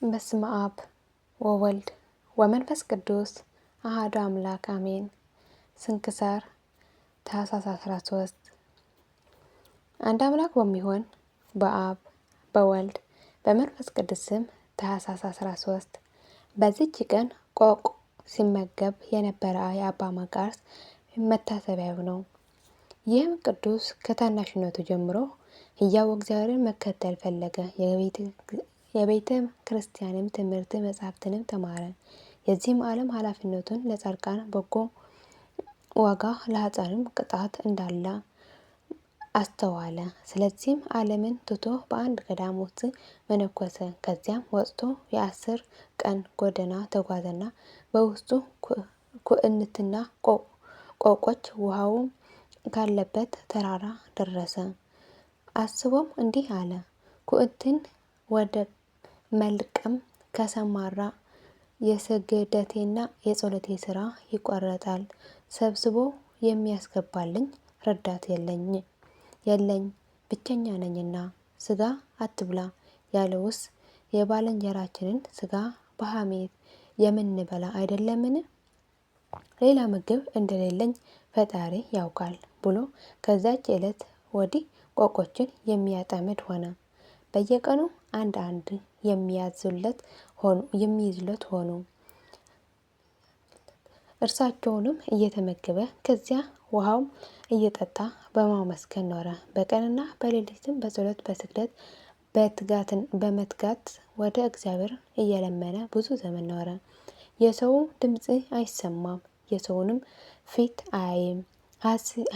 በስመ አብ ወወልድ ወመንፈስ ቅዱስ አሐዱ አምላክ አሜን። ስንክሳር ታኅሳስ 13 አንድ አምላክ በሚሆን በአብ በወልድ በመንፈስ ቅዱስ ስም ታኅሳስ 13 በዚች ቀን ቆቅ ሲመገብ የነበረ የአባ መቃርስ መታሰቢያው ነው። ይህም ቅዱስ ከታናሽነቱ ጀምሮ ሕያው እግዚአብሔርን መከተል ፈለገ። የቤተ ክርስቲያንም ትምህርት መጻሕፍትንም ተማረ። የዚህም ዓለም ኃላፊነቱን ለጻድቃን በጎ ዋጋ ለኃጥአንም ቅጣት እንዳለ አስተዋለ። ስለዚህም ዓለምን ትቶ በአንድ ገዳም ውስጥ መነኮሰ። ከዚያም ወጥቶ የ10 ቀን ጎዳና ተጓዘና በውስጡ ኩዕንትና ቆቆች ውሃውም ካለበት ተራራ ደረሰ። አስቦም እንዲህ አለ፣ ኩዕንትን ወደ መልቀም ከሰማራ የስግደቴና የጸሎቴ ስራ ይቋረጣል። ሰብስቦ የሚያስገባልኝ ረዳት የለኝ ብቸኛ ነኝና። ስጋ አትብላ ያለውስ የባልንጀራችንን ስጋ በሐሜት የምንበላ አይደለምን? ሌላ ምግብ እንደሌለኝ ፈጣሪ ያውቃል ብሎ ከዛች ዕለት ወዲህ ቆቆችን የሚያጠምድ ሆነ። በየቀኑ አንድ የሚይዙለት ሆኑ። እርሳቸውንም እየተመገበ ከዚያ ውሃውም እየጠጣ በማመስገን ኖረ። በቀንና በሌሊትም በጸሎት በስግደት በመትጋት ወደ እግዚአብሔር እየለመነ ብዙ ዘመን ኖረ። የሰው ድምፅ አይሰማም፣ የሰውንም ፊት አያይም።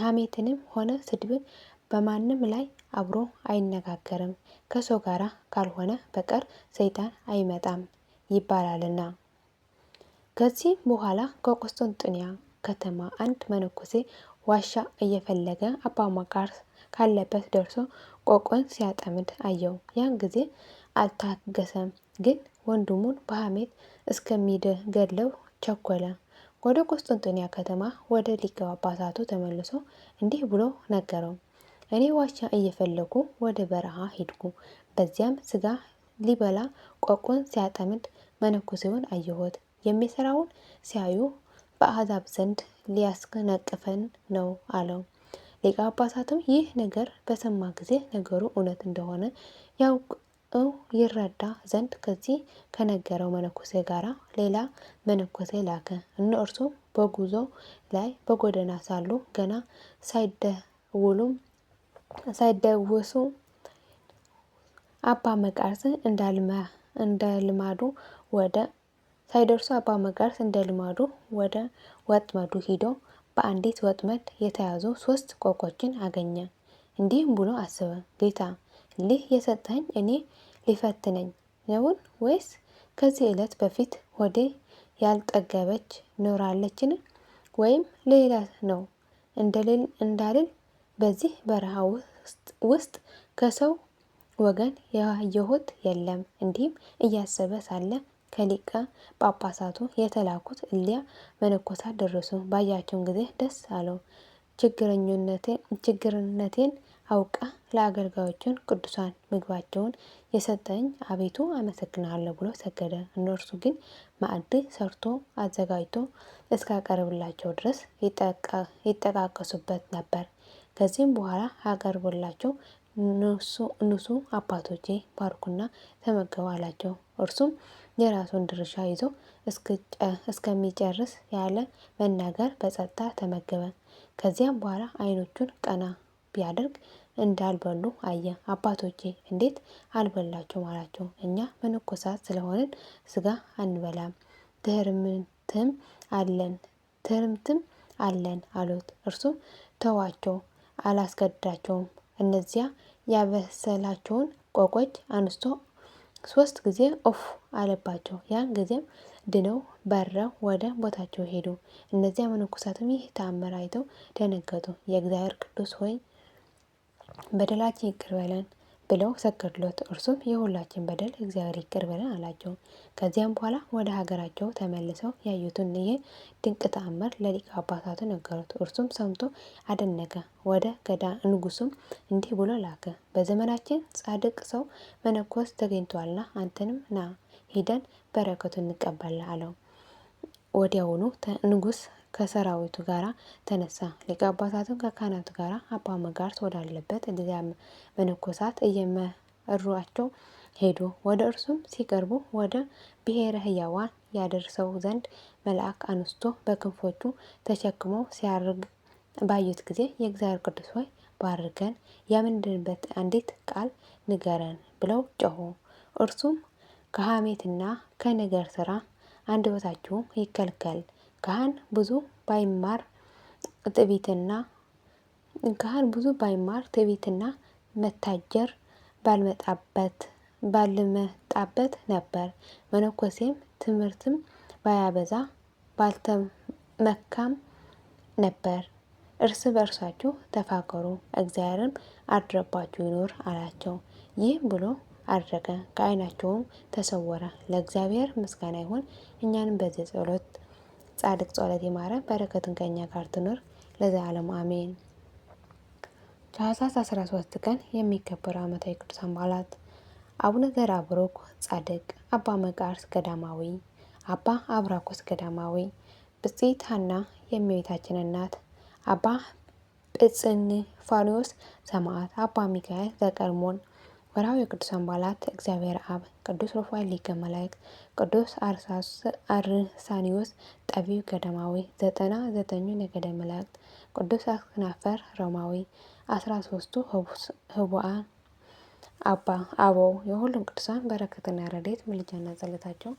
ሐሜትንም ሆነ ስድብን በማንም ላይ አብሮ አይነጋገርም። ከሰው ጋር ካልሆነ በቀር ሰይጣን አይመጣም ይባላልና። ከዚህ በኋላ ከቁስጥንጥንያ ከተማ አንድ መነኮሴ ዋሻ እየፈለገ አባ መቃርስ ካለበት ደርሶ ቆቆን ሲያጠምድ አየው። ያን ጊዜ አልታገሰም፣ ግን ወንድሙን በሐሜት እስከሚገድለው ቸኮለ። ወደ ቁስጥንጥንያ ከተማ ወደ ሊቀ ጳጳሳቱ ተመልሶ እንዲህ ብሎ ነገረው። እኔ ዋሻ እየፈለጉ ወደ በረሃ ሄድኩ። በዚያም ስጋ ሊበላ ቆቆን ሲያጠምድ መነኮሴውን አየሁት። የሚሰራውን ሲያዩ በአሕዛብ ዘንድ ሊያስነቅፈን ነው አለው። ሊቀ ጳጳሳቱም ይህ ነገር በሰማ ጊዜ ነገሩ እውነት እንደሆነ ያውቀው ይረዳ ዘንድ ከዚህ ከነገረው መነኮሴ ጋራ ሌላ መነኮሴ ላከ። እነርሱም በጉዞ ላይ በጎዳና ሳሉ ገና ሳይደውሱ አባ መቃርስ እንደልማዱ ወደ ወጥመዱ ሂዶ በአንዲት ወጥመድ የተያዙ 3 ቆቆችን አገኘ። እንዲህም ብሎ አሰበ፣ ጌታ ይህ የሰጠኝ እኔ ሊፈትነኝ ነውን? ወይስ ከዚህ ዕለት በፊት ሆዴ ያልጠገበች ኖራለችን? ወይም ሌላ ነው እንዳልል በዚህ በረሃ ውስጥ ከሰው ወገን ያየሁት የለም። እንዲህም እያሰበ ሳለ ከሊቀ ጳጳሳቱ የተላኩት እሊያ መነኮሳት ደረሱ። ባያቸውን ጊዜ ደስ አለው። ችግርነቴን አውቃ ለአገልጋዮችን ቅዱሳን ምግባቸውን የሰጠኝ አቤቱ አመሰግናለሁ ብሎ ሰገደ። እነርሱ ግን ማዕድ ሰርቶ አዘጋጅቶ እስካቀርብላቸው ድረስ ይጠቃቀሱበት ነበር። ከዚህም በኋላ አቀርቦላቸው ንሱ አባቶቼ ባርኩና ተመገቡ አላቸው። እርሱም የራሱን ድርሻ ይዞ እስከሚጨርስ ያለ መናገር በጸጥታ ተመገበ። ከዚያም በኋላ ዓይኖቹን ቀና ቢያደርግ እንዳልበሉ አየ። አባቶቼ እንዴት አልበላችሁም አላቸው። እኛ መነኮሳት ስለሆንን ስጋ አንበላም፣ ትሕርምትም አለን አሉት። እርሱ ተዋቸው፣ አላስገድዳቸውም። እነዚያ ያበሰላቸውን ቆቆች አንስቶ 3 ጊዜ ኦፍ አለባቸው። ያን ጊዜም ድነው በረው ወደ ቦታቸው ሄዱ። እነዚያ መነኮሳትም ይህ ተአምር አይተው ደነገጡ። የእግዚአብሔር ቅዱስ ሆይ በደላችን ይቅር በለን፣ ብለው ሰገዱለት። እርሱም የሁላችን በደል እግዚአብሔር ይቅር በለን አላቸው። ከዚያም በኋላ ወደ ሀገራቸው ተመልሰው ያዩትን ይህ ድንቅ ተአምር ለሊቀ ጳጳሳቱ ነገሩት። እርሱም ሰምቶ አደነቀ። ወደ ገዳ ንጉሱም እንዲህ ብሎ ላከ። በዘመናችን ጻድቅ ሰው መነኮስ ተገኝቷልና አንተንም ና ሂደን በረከቱን እንቀበል አለው። ወዲያውኑ ንጉስ ከሰራዊቱ ጋር ተነሳ። ሊቀ ጳጳሳቱም ከካህናቱ ጋር አባ መቃርስ ወዳለበት እዚያ መነኮሳት እየመሯቸው ሄዱ። ወደ እርሱም ሲቀርቡ ወደ ብሔረ ሕያዋን ያደርሰው ዘንድ መልአክ አንስቶ በክንፎቹ ተሸክሞ ሲያርግ ባዩት ጊዜ የእግዚአብሔር ቅዱስ ሆይ ባርከን፣ ያምንድንበት አንዲት ቃል ንገረን ብለው ጮኹ። እርሱም ከሐሜትና ከነገር ስራ አንደበታችሁ ይከልከል። ካህን ብዙ ባይማር ትዕቢትና መታጀር ባልመጣበት ነበር። መነኮሴም ትምህርትም ባያበዛ ባልተመካም ነበር። እርስ በእርሳችሁ ተፋቀሩ፣ እግዚአብሔርም አድሮባችሁ ይኑር አላቸው። ይህ ብሎ አደረገ፣ ከዓይናቸውም ተሰወረ። ለእግዚአብሔር ምስጋና ይሁን፣ እኛንም በዚህ ጻድቅ ጸሎት ይማረን፣ በረከቱን ከእኛ ጋር ትኑር ለዘላለሙ አሜን። ታኅሳስ 13 ቀን የሚከበሩ ዓመታዊ ቅዱሳን በዓላት አቡነ ዘርአብሩክ ጻድቅ፣ አባ መቃርስ ገዳማዊ፣ አባ አብራኮስ ገዳማዊ፣ ብጽዕት ሐና የእመቤታችን እናት፣ አባ ጵጽንፋኖስ ሰማዕት፣ አባ ሚካኤል ዘቀርሞን። ወርኃዊ የቅዱሳን በዓላት እግዚአብሔር አብ፣ ቅዱስ ሩፋኤል ሊቀ መላእክት፣ ቅዱስ አርሳኒዮስ ጠቢብ ገዳማዊ፣ 99ኙ ነገደ መላእክት፣ ቅዱስ አክናፈር ሮማዊ፣ 13ቱ ኅቡዓን አበው። የሁሉም ቅዱሳን በረከትና ረድኤት ምልጃና ጸሎታቸው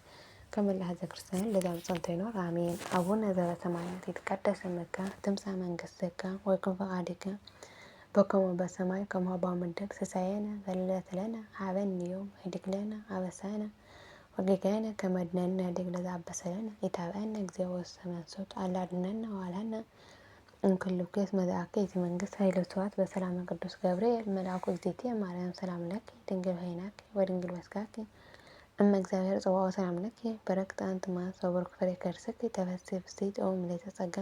ከመላ ሕዝበ ክርስቲያን ለዘላለሙ ጸንቶ ይኖር አሜን። አቡነ ዘበሰማያት ይትቀደስ ስምከ ትምጻእ መንግሥትከ ወይኩን ፈቃድከ በከመ በሰማይ ከማሁ በምድር ሲሳየነ ዘለለዕለትነ ሀበነ ዮም ወኅድግ ለነ አበሳነ ወጌጋየነ ከመ ንሕነኒ ንኅድግ ለዘአበሰ ለነ ኢታብአነ እግዚኦ ውስተ መንሱት አላ አድኅነነ ወባልሐነ እምኩሉ ኩስ መዝአከ መንግስት ኃይለ ስብሐት በሰላም ቅዱስ ገብርኤል መልአኩ እግዝእትየ ማርያም ሰላም ለኪ ድንግል ኄናኪ ወድንግል በስጋኪ እመ እግዚአብሔር ጽባኦ ሰላም ለኪ በረከት አንቲ እምአንስት ወቡሩክ ፍሬ ከርሥኪ ተፈሥሒ ፍሥሕት ኦ ምልዕተ ጸጋ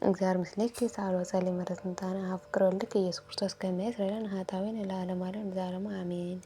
እግዚአብሔር ምስሌኪ ሳህሉ ጸልይ ምሕረት ምጣነ አፍቅር ወልድኪ ኢየሱስ ክርስቶስ ከመ ይስረይ ለነ ኃጣውኢነ ለዓለመ ዓለም ለዘላለሙ አሜን።